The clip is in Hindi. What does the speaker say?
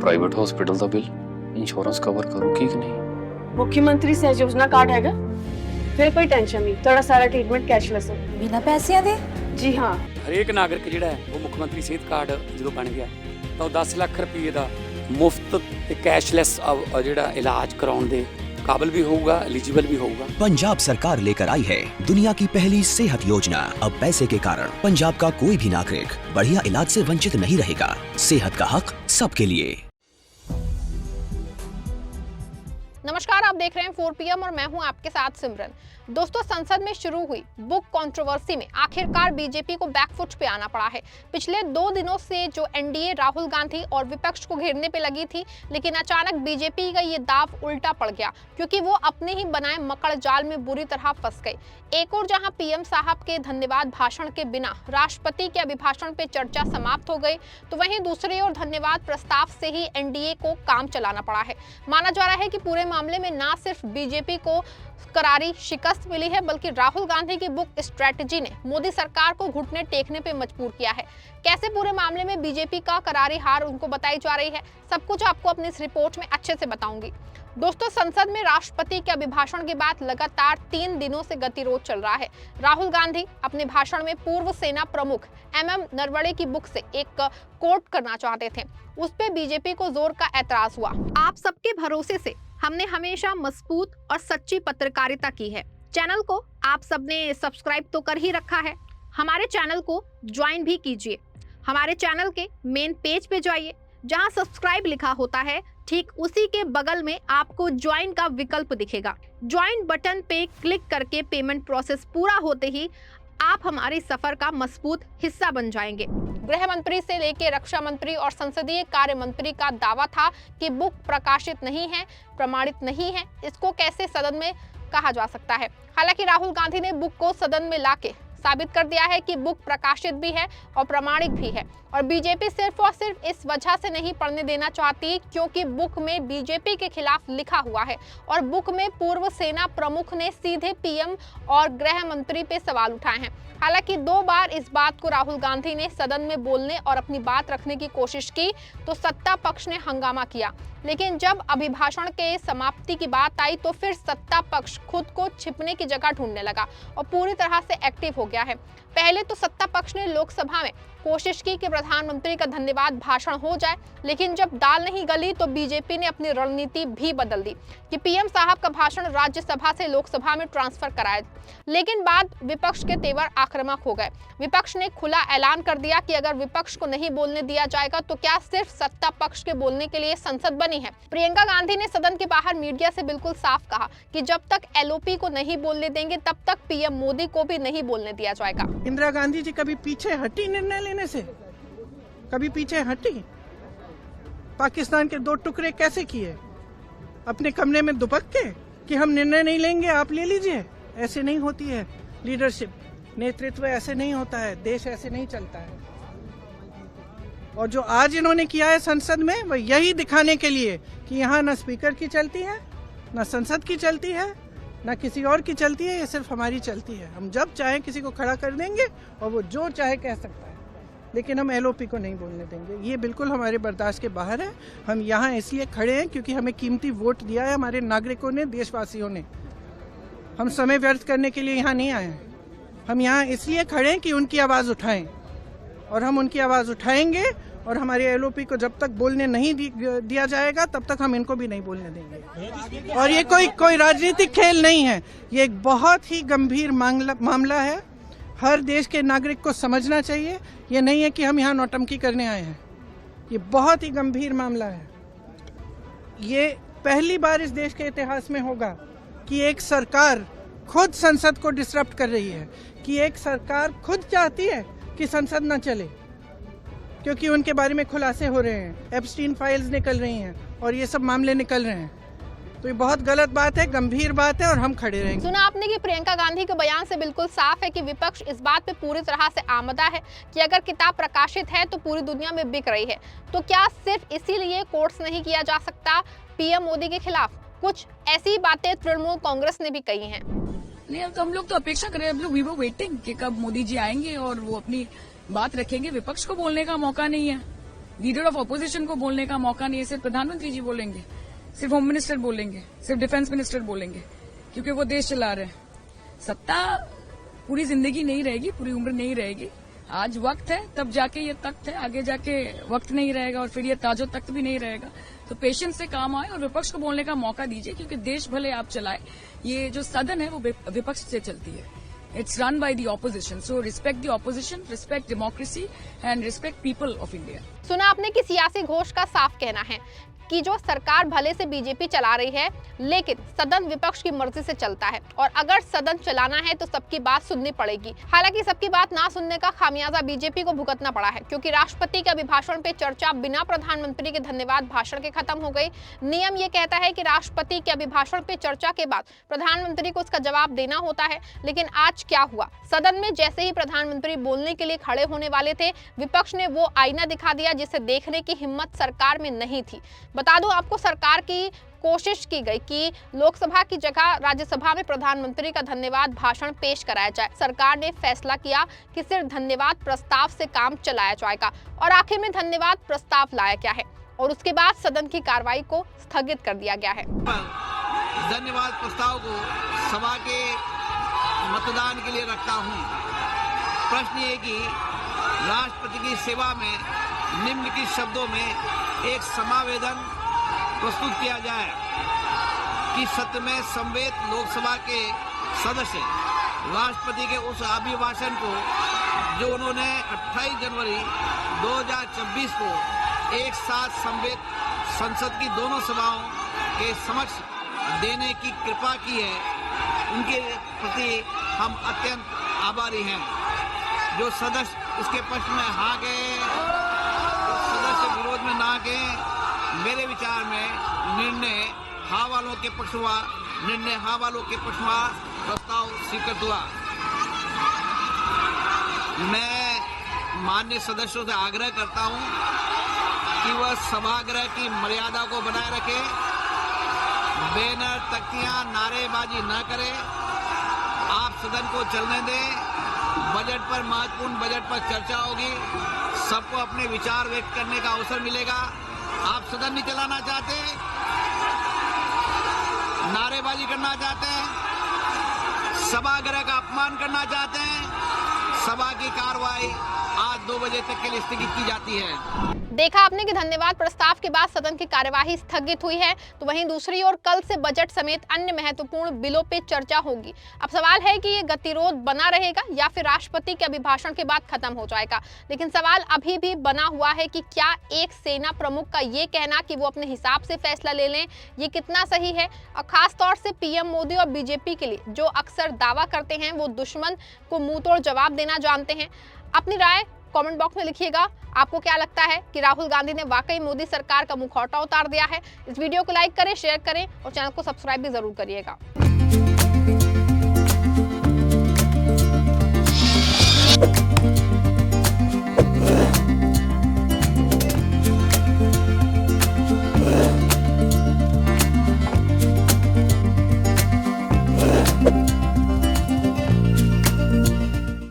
प्राइवेट हॉस्पिटल का बिल इंश्योरेंस कवर करूगी कि नहीं? मुख्यमंत्री सहज योजना कार्ड हैगा, फिर कोई टेंशन नहीं, थोड़ा सारा ट्रीटमेंट कैशलेस है। बिना पैसिਆਂ ਦੇ? जी हाँ। ਹਰੇਕ ਨਾਗਰਿਕ ਜਿਹੜਾ ਹੈ ਉਹ ਮੁੱਖ ਮੰਤਰੀ ਸਿਹਤ ਕਾਰਡ ਜਦੋਂ ਬਣ ਗਿਆ ਤਾਂ ਉਹ 10 ਲੱਖ ਰੁਪਏ ਦਾ ਮੁਫਤ ਤੇ ਕੈਸ਼ਲੈਸ ਜਿਹੜਾ ਇਲਾਜ ਕਰਾਉਣ ਦੇ काबिल भी होगा, एलिजिबल भी होगा। पंजाब सरकार लेकर आई है दुनिया की पहली सेहत योजना। अब पैसे के कारण पंजाब का कोई भी नागरिक बढ़िया इलाज से वंचित नहीं रहेगा। सेहत का हक सबके लिए। नमस्कार, आप देख रहे हैं 4 PM और मैं हूं आपके साथ सिमरन। दोस्तों, संसद में शुरू हुई बुक कंट्रोवर्सी में आखिरकार बीजेपी को बैकफुट पे आना पड़ा है। पिछले 2 दिनों से जो एनडीए राहुल गांधी और विपक्ष को घेरने पे लगी थी, लेकिन अचानक बीजेपी का ये दाव उल्टा पड़ गया क्योंकि वो अपने ही बनाए मकड़ जाल में बुरी तरह फंस गए। एक और जहां पीएम साहब के धन्यवाद भाषण के बिना राष्ट्रपति के अभिभाषण पे चर्चा समाप्त हो गई, तो वहीं दूसरी ओर धन्यवाद प्रस्ताव से ही एनडीए को काम चलाना पड़ा है। माना जा रहा है कि पूरे मामले में ना सिर्फ बीजेपी को करारी शिकस्त मिली है, बल्कि राहुल गांधी की बुक स्ट्रेटजी ने मोदी सरकार को घुटने टेकने पे मजबूर किया है। कैसे पूरे मामले में बीजेपी का करारी हार उनको बताई जा रही है, सब कुछ आपको अपनी इस रिपोर्ट में अच्छे से बताऊंगी। दोस्तों, संसद में राष्ट्रपति के अभिभाषण के बाद लगातार 3 दिनों से गतिरोध चल रहा है। राहुल गांधी अपने भाषण में पूर्व सेना प्रमुख MM नरवणे की बुक से एक कोट करना चाहते थे, उस पे बीजेपी को जोर का ऐतराज हुआ। आप सबके भरोसे से हमने हमेशा मजबूत और सच्ची पत्रकारिता की है। चैनल को आप सबने सब्सक्राइब तो कर ही रखा है, हमारे चैनल को ज्वाइन भी कीजिए। हमारे चैनल के मेन पेज पे जाइए, जहां सब्सक्राइब लिखा होता है ठीक उसी के बगल में आपको ज्वाइन का विकल्प दिखेगा। ज्वाइन बटन पे क्लिक करके पेमेंट प्रोसेस पूरा होते ही आप हमारे सफर का मजबूत हिस्सा बन जाएंगे। गृह मंत्री से लेकर रक्षा मंत्री और संसदीय कार्य मंत्री का दावा था कि बुक प्रकाशित नहीं है, प्रमाणित नहीं है। इसको कैसे सदन में कहा जा सकता है? हालांकि राहुल गांधी ने बुक को सदन में लाके साबित कर दिया है कि बुक प्रकाशित भी है और प्रमाणित भी है। और बीजेपी सिर्फ और सिर्फ इस वजह से नहीं पढ़ने देना चाहती क्योंकि बुक में बीजेपी के खिलाफ लिखा हुआ है और बुक में पूर्व सेना प्रमुख ने सीधे पीएम और गृह मंत्री पे सवाल उठाए हैं। हालांकि 2 बार इस बात को राहुल गांधी ने सदन में बोलने और अपनी बात रखने की कोशिश की तो सत्ता पक्ष ने हंगामा किया, लेकिन जब अभिभाषण के समाप्ति की बात आई तो फिर सत्ता पक्ष खुद को छिपने की जगह ढूंढने लगा और पूरी तरह से एक्टिव हो गया है। पहले तो सत्ता पक्ष ने लोकसभा में कोशिश की कि प्रधानमंत्री का धन्यवाद भाषण हो जाए, लेकिन जब दाल नहीं गली तो बीजेपी ने अपनी रणनीति भी बदल दी कि पीएम साहब का भाषण राज्यसभा से लोकसभा में ट्रांसफर कराए। लेकिन बाद विपक्ष के तेवर आक्रामक हो गए। विपक्ष ने खुला ऐलान कर दिया कि अगर विपक्ष को नहीं बोलने दिया जाएगा तो क्या सिर्फ सत्ता पक्ष के बोलने के लिए संसद बनी है? प्रियंका गांधी ने सदन के बाहर मीडिया से बिल्कुल साफ कहा कि जब तक LOP को नहीं बोलने देंगे तब तक पीएम मोदी को भी नहीं बोलने दिया जाएगा। इंदिरा गांधी जी कभी पीछे हटी निर्णय लेने से? कभी पीछे हटी? पाकिस्तान के 2 टुकड़े कैसे किए? अपने कमरे में दुबक के कि हम निर्णय नहीं लेंगे, आप ले लीजिए। ऐसे नहीं होती है लीडरशिप, नेतृत्व ऐसे नहीं होता है, देश ऐसे नहीं चलता है। और जो आज इन्होंने किया है संसद में, वह यही दिखाने के लिए कि यहाँ न स्पीकर की चलती है, न संसद की चलती है, न किसी और की चलती है, ये सिर्फ हमारी चलती है। हम जब चाहे किसी को खड़ा कर देंगे और वो जो चाहे कह सकता है, लेकिन हम LOP को नहीं बोलने देंगे। ये बिल्कुल हमारे बर्दाश्त के बाहर है। हम यहाँ इसलिए खड़े हैं क्योंकि हमें कीमती वोट दिया है हमारे नागरिकों ने, देशवासियों ने। हम समय व्यर्थ करने के लिए यहाँ नहीं आए हैं। हम यहाँ इसलिए खड़े हैं कि उनकी आवाज़ उठाएं, और हम उनकी आवाज़ उठाएंगे। और हमारे LOP को जब तक बोलने नहीं दिया जाएगा तब तक हम इनको भी नहीं बोलने देंगे। और ये कोई राजनीतिक खेल नहीं है, ये एक बहुत ही गंभीर मामला है। हर देश के नागरिक को समझना चाहिए। ये नहीं है कि हम यहाँ नौटंकी करने आए हैं, ये बहुत ही गंभीर मामला है। ये पहली बार इस देश के इतिहास में होगा कि एक सरकार खुद संसद को डिसरप्ट कर रही है, कि एक सरकार खुद चाहती है कि संसद न चले क्योंकि उनके बारे में खुलासे हो रहे हैं, एप्स्टीन फाइल्स निकल रही हैं और ये सब मामले निकल रहे हैं। तो ये बहुत गलत बात है, गंभीर बात है और हम खड़े रहेंगे। सुना आपने कि प्रियंका गांधी के बयान से बिल्कुल साफ है कि विपक्ष इस बात पे पूरी तरह से आमदा है कि अगर किताब प्रकाशित है तो पूरी दुनिया में बिक रही है। तो क्या सिर्फ इसीलिए कोर्ट्स नहीं किया जा सकता पीएम मोदी के खिलाफ? कुछ ऐसी बातें तृणमूल कांग्रेस ने भी कही हैं। नहीं, अब तो हम लोग तो अपेक्षा कर रहे हैं, वी वर वेटिंग कि कब मोदी जी आएंगे और वो अपनी बात रखेंगे। विपक्ष को बोलने का मौका नहीं है, लीडर ऑफ ऑपोजिशन को बोलने का मौका नहीं है। सिर्फ प्रधानमंत्री जी बोलेंगे, सिर्फ होम मिनिस्टर बोलेंगे, सिर्फ डिफेंस मिनिस्टर बोलेंगे, क्योंकि वो देश चला रहे हैं। सत्ता पूरी जिंदगी नहीं रहेगी, पूरी उम्र नहीं रहेगी। आज वक्त है, तब जाके ये तख्त है, आगे जाके वक्त नहीं रहेगा और फिर ये ताजो तख्त भी नहीं रहेगा। तो पेशेंस से काम आए और विपक्ष को बोलने का मौका दीजिए, क्योंकि देश भले आप चलाए, ये जो सदन है वो विपक्ष से चलती है। It's run by the opposition, so respect the opposition, respect democracy and respect people of India. सुना आपने कि सियासी घोष का साफ कहना है कि जो सरकार भले से बीजेपी चला रही है, लेकिन सदन विपक्ष की मर्जी से चलता है और अगर सदन चलाना है तो सबकी बात सुननी पड़ेगी। हालांकि सबकी बात ना सुनने का खामियाजा बीजेपी को भुगतना पड़ा है, क्योंकि राष्ट्रपति के अभिभाषण पे चर्चा बिना प्रधानमंत्री के धन्यवाद भाषण के खत्म हो गई। नियम ये कहता है कि राष्ट्रपति के अभिभाषण पे चर्चा के बाद प्रधानमंत्री को उसका जवाब देना होता है, लेकिन आज क्या हुआ? सदन में जैसे ही प्रधानमंत्री बोलने के लिए खड़े होने वाले थे, विपक्ष ने वो आईना दिखा दिया जिसे देखने की हिम्मत सरकार में नहीं थी। बता दूं आपको, सरकार की कोशिश की गई कि लोकसभा की जगह राज्यसभा में प्रधानमंत्री का धन्यवाद भाषण पेश कराया जाए। सरकार ने फैसला किया कि सिर्फ धन्यवाद प्रस्ताव से काम चलाया जाएगा और आखिर में धन्यवाद प्रस्ताव लाया गया है और उसके बाद सदन की कार्रवाई को स्थगित कर दिया गया है। धन्यवाद प्रस्ताव को सभा के मतदान के लिए रखता हूं। प्रश्न ये कि राष्ट्रपति की सेवा में निम्नलिखित शब्दों में एक समावेदन प्रस्तुत किया जाए कि सत्र में समवेत लोकसभा के सदस्य राष्ट्रपति के उस अभिभाषण को जो उन्होंने 28 जनवरी 2024 को एक साथ समवेत संसद की दोनों सभाओं के समक्ष देने की कृपा की है, उनके प्रति हम अत्यंत आभारी हैं। जो सदस्य इसके पक्ष में हाँ गए, सदस्य विरोध में ना गए, मेरे विचार में निर्णय हाँ वालों के पक्ष हुआ, निर्णय हाँ वालों के पक्ष हुआ, प्रस्ताव स्वीकृत हुआ। मैं माननीय सदस्यों से आग्रह करता हूं कि वह सभागृह की मर्यादा को बनाए रखे, बैनर तख्तियां नारेबाजी न करे, आप सदन को चलने दें। बजट पर महत्वपूर्ण बजट पर चर्चा होगी, सबको अपने विचार व्यक्त करने का अवसर मिलेगा। आप सदन नहीं चलाना चाहते, नारेबाजी करना चाहते हैं, सभागृह का अपमान करना चाहते हैं, सभा की कार्रवाई आज 2 बजे तक के लिए स्थगित की जाती है। देखा आपने कि धन्यवाद प्रस्ताव के बाद सदन की कार्यवाही स्थगित हुई है, तो वहीं दूसरी ओर कल से बजट समेत अन्य महत्वपूर्ण बिलों पे चर्चा होगी। अब सवाल है कि ये गतिरोध बना रहेगा या फिर राष्ट्रपति के अभिभाषण के बाद खत्म हो जाएगा। लेकिन सवाल अभी भी बना हुआ है कि क्या एक सेना प्रमुख का ये कहना कि वो अपने हिसाब से फैसला ले लें, ये कितना सही है? और खास तौर से पीएम मोदी और बीजेपी के लिए जो अक्सर दावा करते हैं वो दुश्मन को मुंह तोड़ जवाब देना जानते हैं। अपनी राय कमेंट बॉक्स में लिखिएगा। आपको क्या लगता है कि राहुल गांधी ने वाकई मोदी सरकार का मुखौटा उतार दिया है? इस वीडियो को लाइक करें, शेयर करें और चैनल को सब्सक्राइब भी जरूर करिएगा।